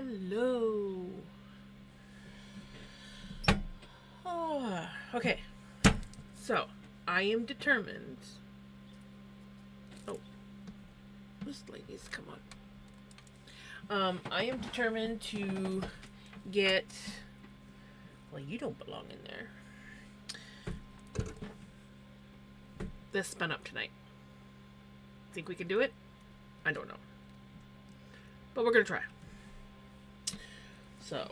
Hello. Oh, okay. So, I am determined. Oh, this ladies, come on. I am determined to get. Well, you don't belong in there. This spun up tonight. Think we can do it? I don't know. But we're gonna try. So,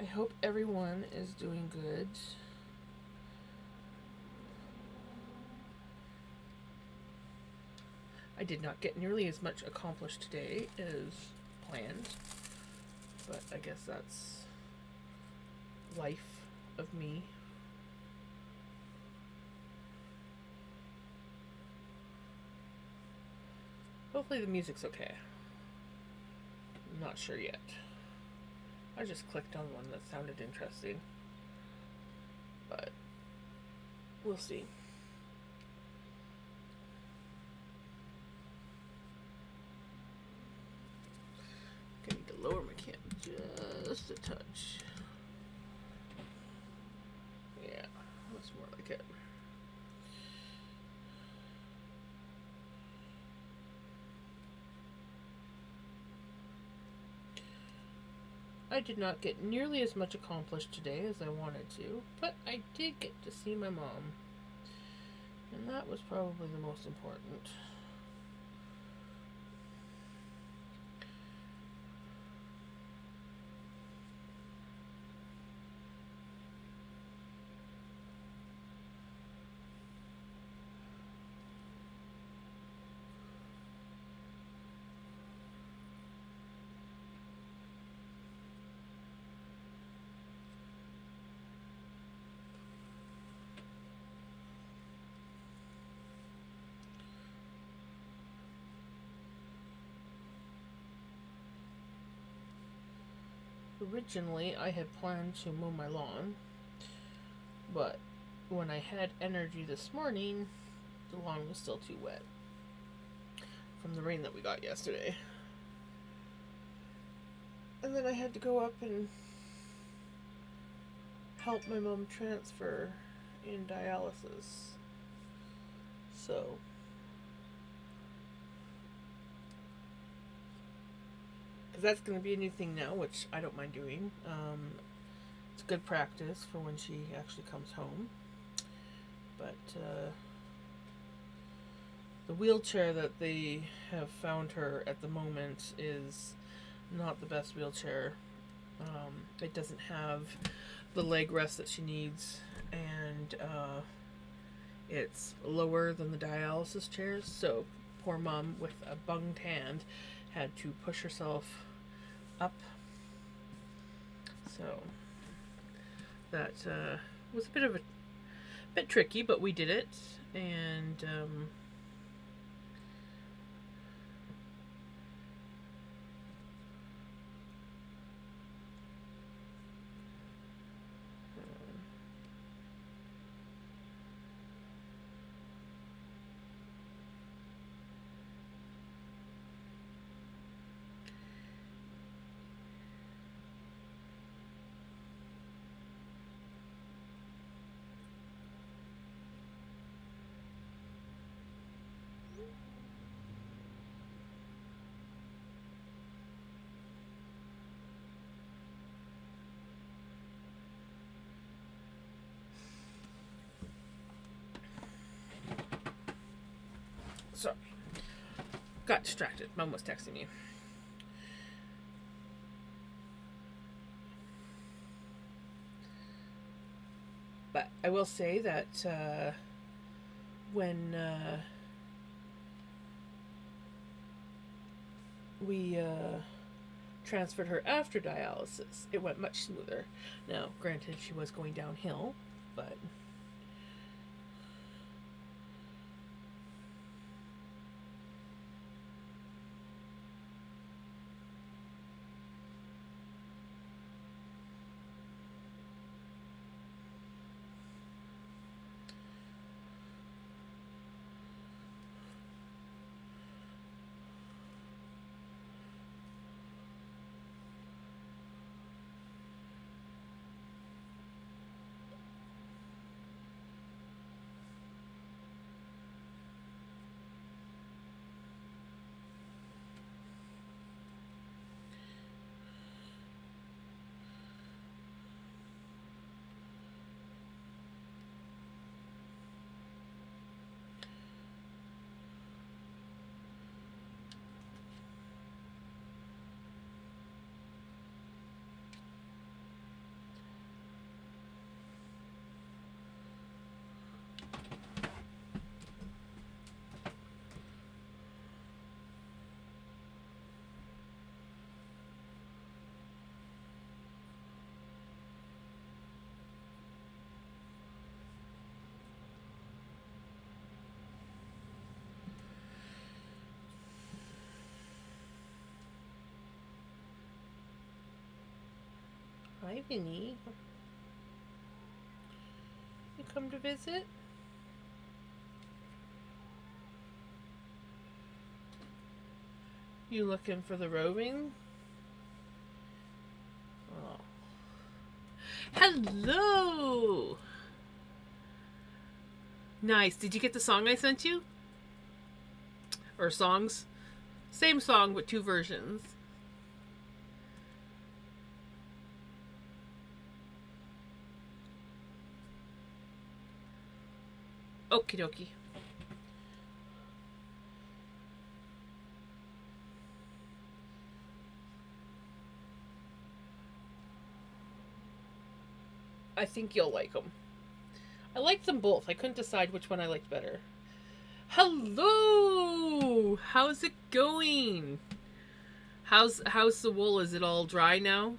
I hope everyone is doing good. I did not get nearly as much accomplished today as planned, but I guess that's life of me. Hopefully the music's okay. I'm not sure yet. I just clicked on one that sounded interesting, but we'll see. I need to lower my camera just a touch. Yeah, that's more like it. I did not get nearly as much accomplished today as I wanted to, but I did get to see my mom. And that was probably the most important. Originally, I had planned to mow my lawn, but when I had energy this morning, the lawn was still too wet from the rain that we got yesterday. And then I had to go up and help my mom transfer in dialysis. So, because that's going to be a new thing now, which I don't mind doing. It's good practice for when she actually comes home. But the wheelchair that they have found her at the moment is not the best wheelchair. It doesn't have the leg rest that she needs, and it's lower than the dialysis chairs. So poor mom with a bunged hand had to push herself up. So that was a bit tricky, but we did it, and so got distracted. Mom was texting me. But I will say that when we transferred her after dialysis, it went much smoother. Now, granted, she was going downhill, but Hi, Vinny. You come to visit? You looking for the roving? Oh. Hello! Nice. Did you get the song I sent you? Or songs? Same song, but two versions. Okie dokie. I think you'll like them. I liked them both. I couldn't decide which one I liked better. Hello! How's it going? How's the wool? Is it all dry now?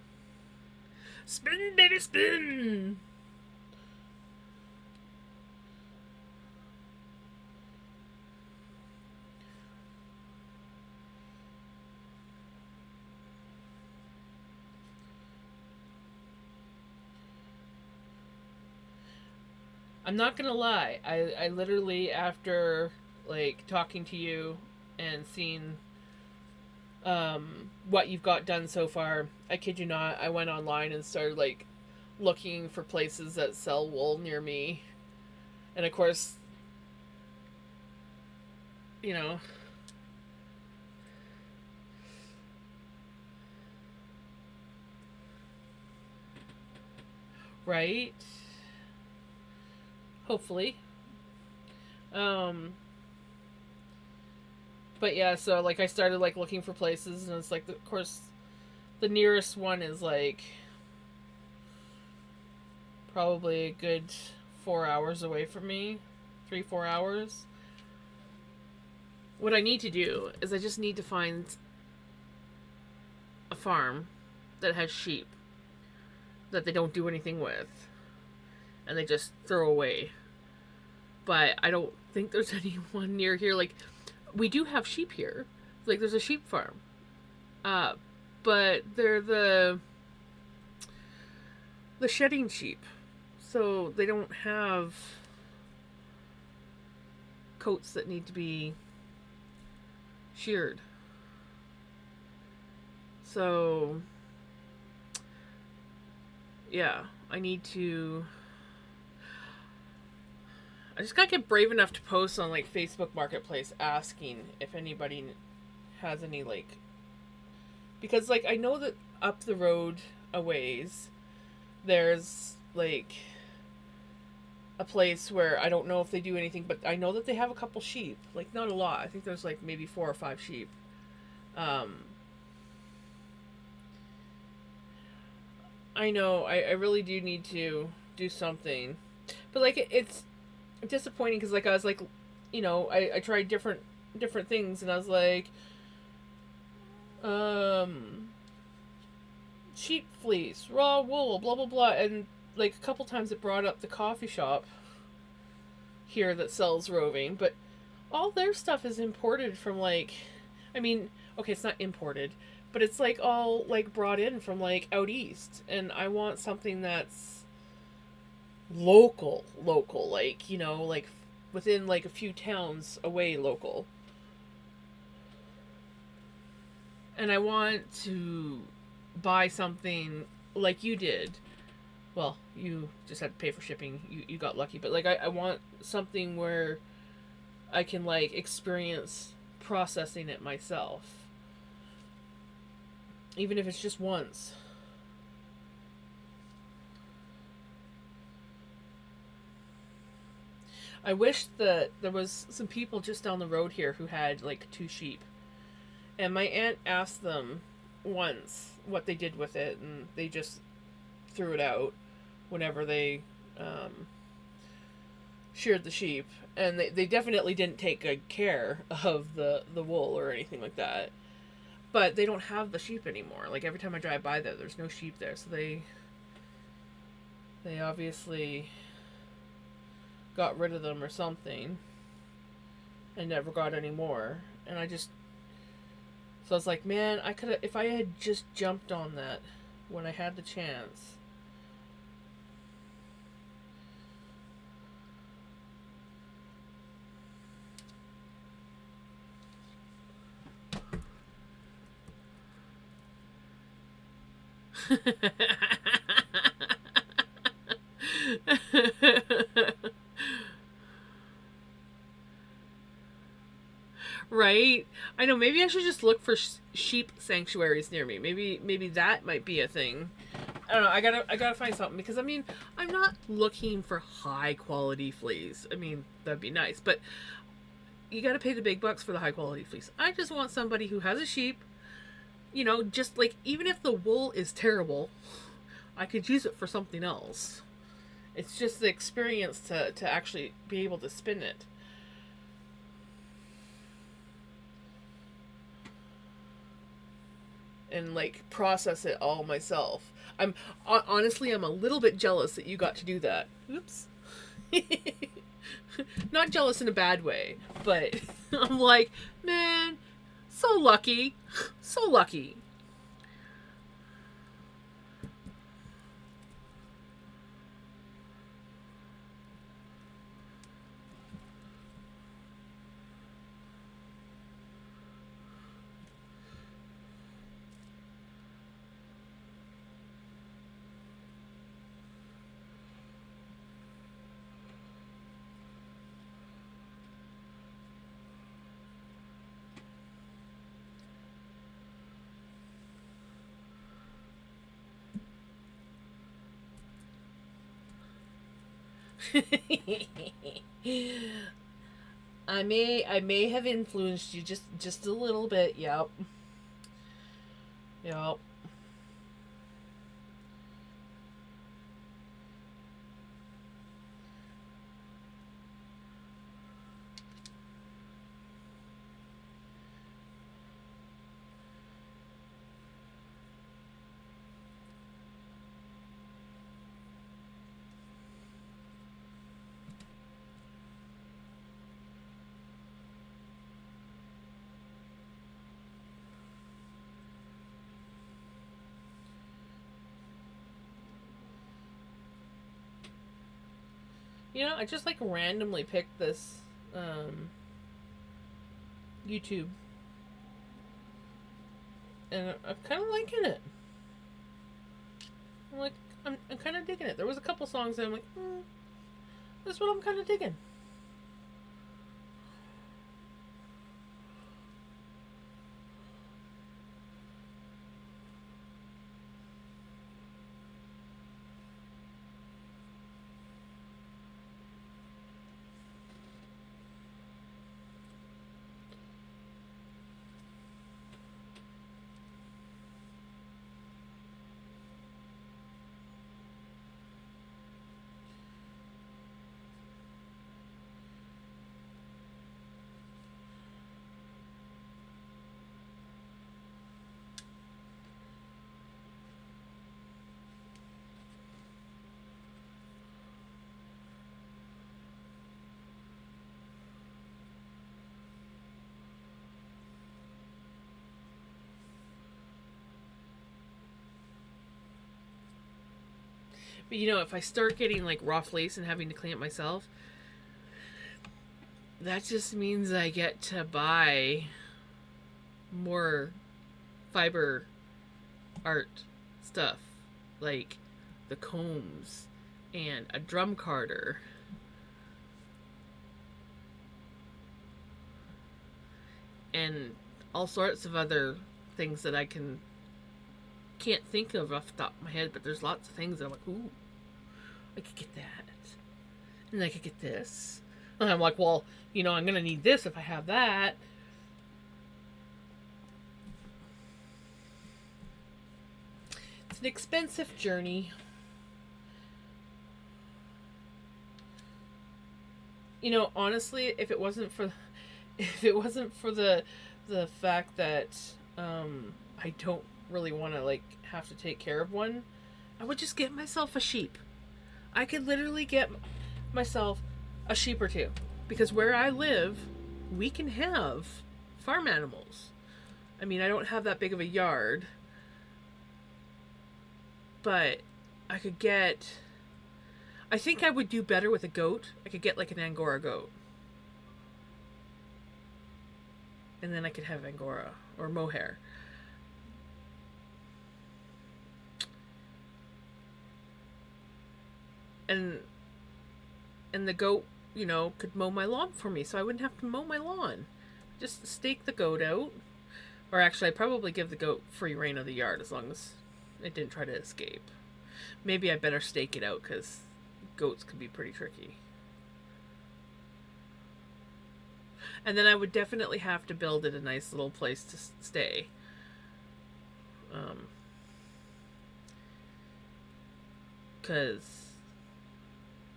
Spin, baby, spin! I'm not gonna lie. I literally, after like talking to you and seeing what you've got done so far, I kid you not, I went online and started like looking for places that sell wool near me. And of course, you know, right? Hopefully. Um but yeah, so like I started like looking for places, and it's like of course the nearest one is like probably a good 4 hours away from me. 3-4 hours. What I need to do is I just need to find a farm that has sheep that they don't do anything with and they just throw away. But I don't think there's anyone near here. Like, we do have sheep here. Like, there's a sheep farm. But they're the shedding sheep. So they don't have coats that need to be sheared. So yeah, I need to. I just gotta get brave enough to post on like Facebook Marketplace asking if anybody has any like, because like I know that up the road a ways there's like a place where I don't know if they do anything, but I know that they have a couple sheep. Like, not a lot. I think there's like maybe 4 or 5 sheep. I know I really do need to do something, but like it's disappointing because like I was like, I tried different things, and I was like, um, sheep fleece, raw wool, blah blah blah, and like a couple times it brought up the coffee shop here that sells roving, but all their stuff is imported from like, I mean, okay, it's not imported, but it's like all like brought in from like out east, and I want something that's local, like, like within like a few towns away, local. And I want to buy something like you did. Well, you just had to pay for shipping. You got lucky, but like I want something where I can like experience processing it myself, even if it's just once. I wish that there was some people just down the road here who had like 2 sheep, and my aunt asked them once what they did with it, and they just threw it out whenever they sheared the sheep, and they definitely didn't take good care of the wool or anything like that. But they don't have the sheep anymore. Like, every time I drive by there, there's no sheep there, so they obviously got rid of them or something and never got any more. And I was like, man, I could have, if I had just jumped on that when I had the chance. Right? I know. Maybe I should just look for sheep sanctuaries near me. Maybe that might be a thing. I don't know. I gotta find something because I mean I'm not looking for high quality fleas. I mean that'd be nice, but you gotta pay the big bucks for the high quality fleas. I just want somebody who has a sheep. You know, just like even if the wool is terrible, I could use it for something else. It's just the experience to actually be able to spin it. And like process it all myself. I'm honestly I'm a little bit jealous that you got to do that. Oops. Not jealous in a bad way, but I'm like, man, so lucky. So lucky. I may have influenced you just a little bit. Yep. Yep. You know, I just like randomly picked this YouTube, and I'm kind of liking it. I'm like, I'm kind of digging it. There was a couple songs that I'm like, this is what I'm kind of digging. But you know, if I start getting like raw fleece and having to clean it myself, that just means I get to buy more fiber art stuff, like the combs and a drum carder and all sorts of other things that I can't think of off the top of my head, but there's lots of things that I'm like, ooh, I could get that. And I could get this. And I'm like, well, you know, I'm gonna need this if I have that. It's an expensive journey. You know, honestly, if it wasn't for the fact that I don't really want to like have to take care of one, I would just get myself a sheep. I could literally get myself a sheep or two because where I live, we can have farm animals. I mean, I don't have that big of a yard. but I could get. I think I would do better with a goat. I could get like an Angora goat. And then I could have Angora or mohair. And the goat, could mow my lawn for me, so I wouldn't have to mow my lawn. Just stake the goat out. Or actually, I'd probably give the goat free reign of the yard as long as it didn't try to escape. Maybe I better stake it out because goats can be pretty tricky. And then I would definitely have to build it a nice little place to stay. Because,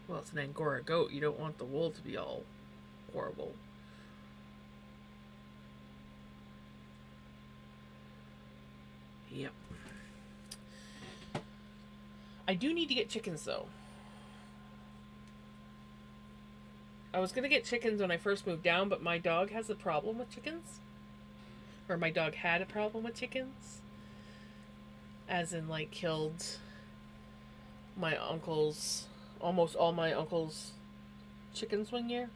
well, it's an Angora goat. You don't want the wool to be all horrible. Yep. I do need to get chickens, though. I was going to get chickens when I first moved down, but my dog has a problem with chickens. Or my dog had a problem with chickens. As in, like, killed my uncle's, almost all my uncle's chickens one year.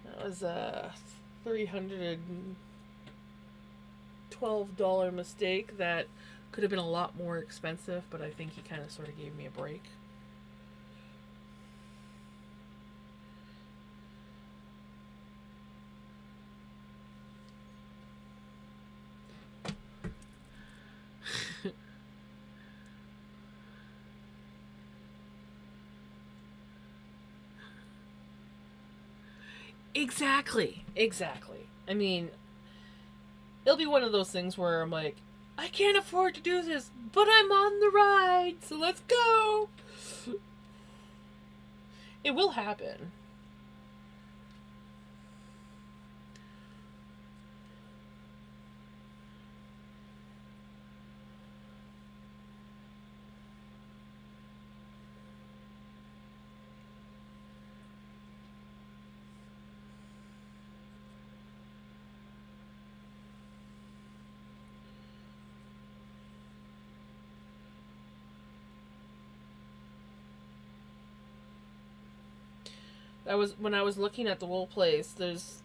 That was a $312 mistake that could have been a lot more expensive, but I think he kind of sort of gave me a break. Exactly. I mean, it'll be one of those things where I'm like, I can't afford to do this, but I'm on the ride, so let's go. It will happen. That was when I was looking at the wool place. There's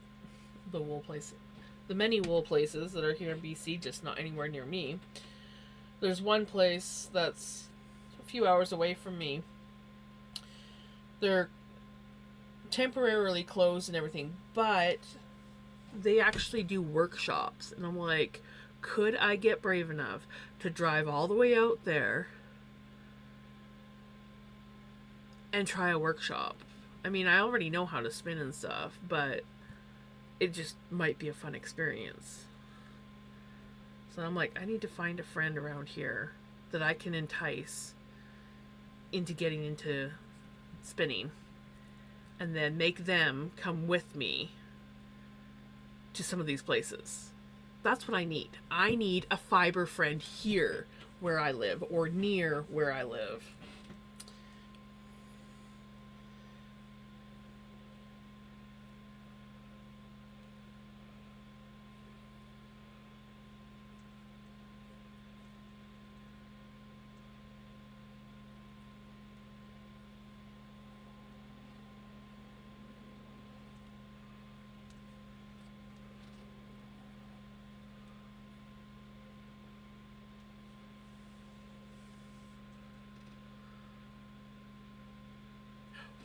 the wool place, the many wool places that are here in BC, just not anywhere near me. There's one place that's a few hours away from me. They're temporarily closed and everything, but they actually do workshops. And I'm like, could I get brave enough to drive all the way out there and try a workshop? I mean, I already know how to spin and stuff, but it just might be a fun experience. So I'm like, I need to find a friend around here that I can entice into getting into spinning, and then make them come with me to some of these places. That's what I need. I need a fiber friend here where I live, or near where I live.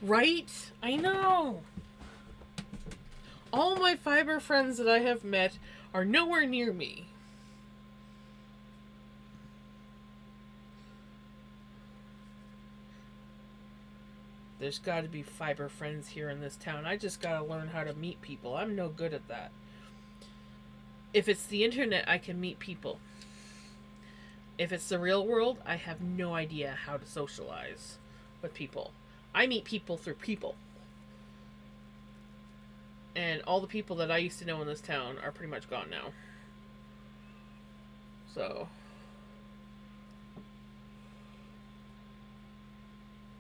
Right? I know. All my fiber friends that I have met are nowhere near me. There's got to be fiber friends here in this town. I just got to learn how to meet people. I'm no good at that. If it's the internet, I can meet people. If it's the real world, I have no idea how to socialize with people. I meet people through people. And all the people that I used to know in this town are pretty much gone now. So.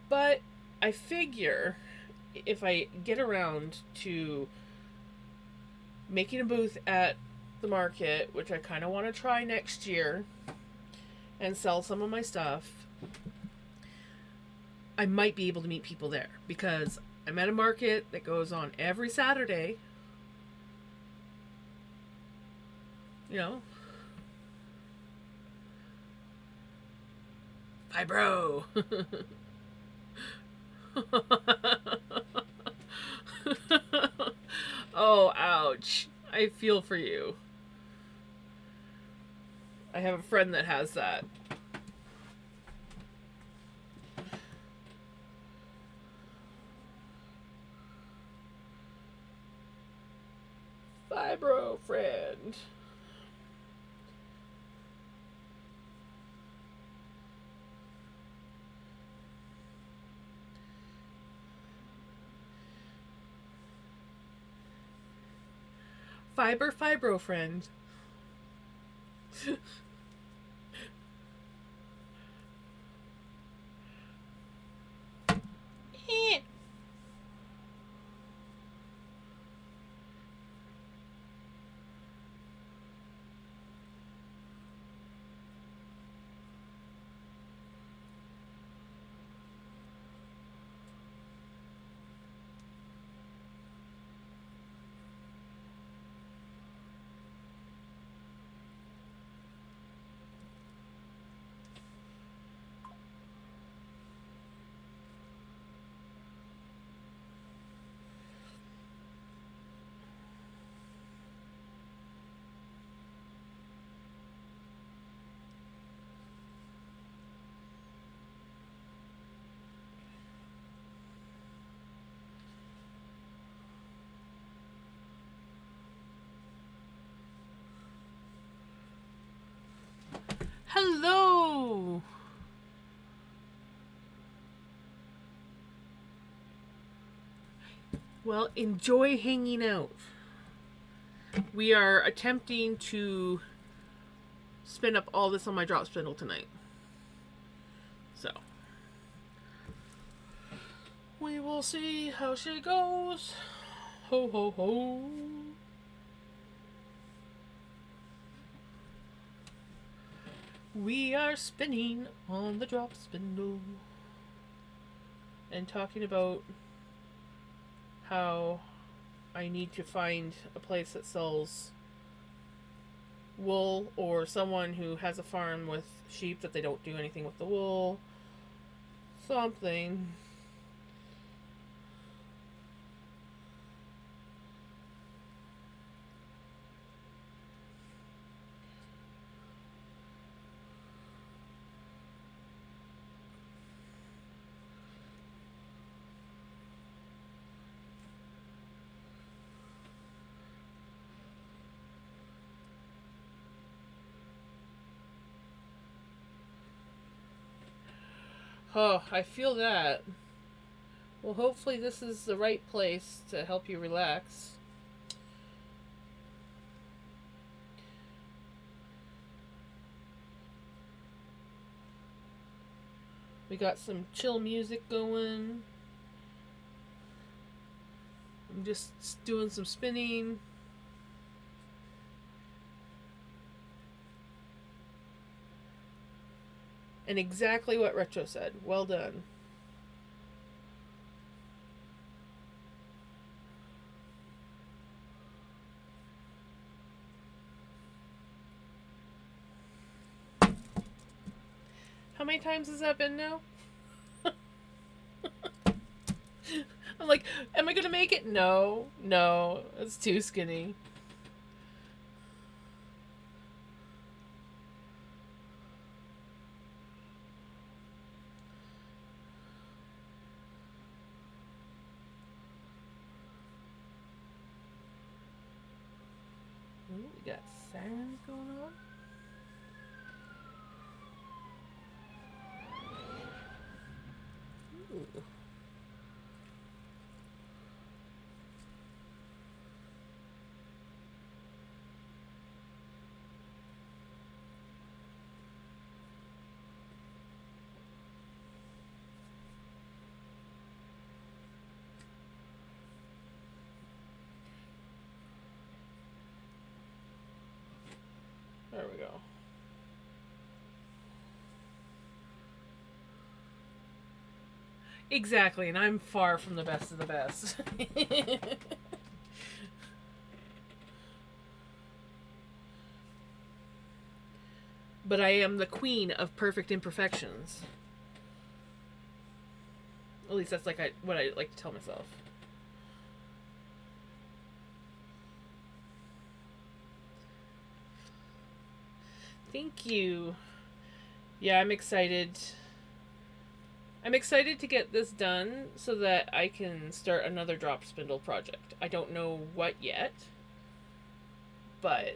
But I figure if I get around to making a booth at the market, which I kind of want to try next year, and sell some of my stuff, I might be able to meet people there because I'm at a market that goes on every Saturday. You know, fibro. Oh, ouch. I feel for you. I have a friend that has that. Fibro friend. Fibro friend. Hello. Well, enjoy hanging out. We are attempting to spin up all this on my drop spindle tonight. So, we will see how she goes. Ho, ho, ho. We are spinning on the drop spindle and talking about how I need to find a place that sells wool or someone who has a farm with sheep that they don't do anything with the wool. Something. Oh, I feel that. Well, hopefully this is the right place to help you relax. We got some chill music going. I'm just doing some spinning. And exactly what Retro said. Well done. How many times has that been now? I'm like, am I gonna make it? No, no, it's too skinny. Ooh, we got sirens going on. Ooh. There we go. Exactly, and I'm far from the best of the best. But I am the queen of perfect imperfections. At least that's what I like to tell myself. Thank you. Yeah, I'm excited. I'm excited to get this done so that I can start another drop spindle project. I don't know what yet, but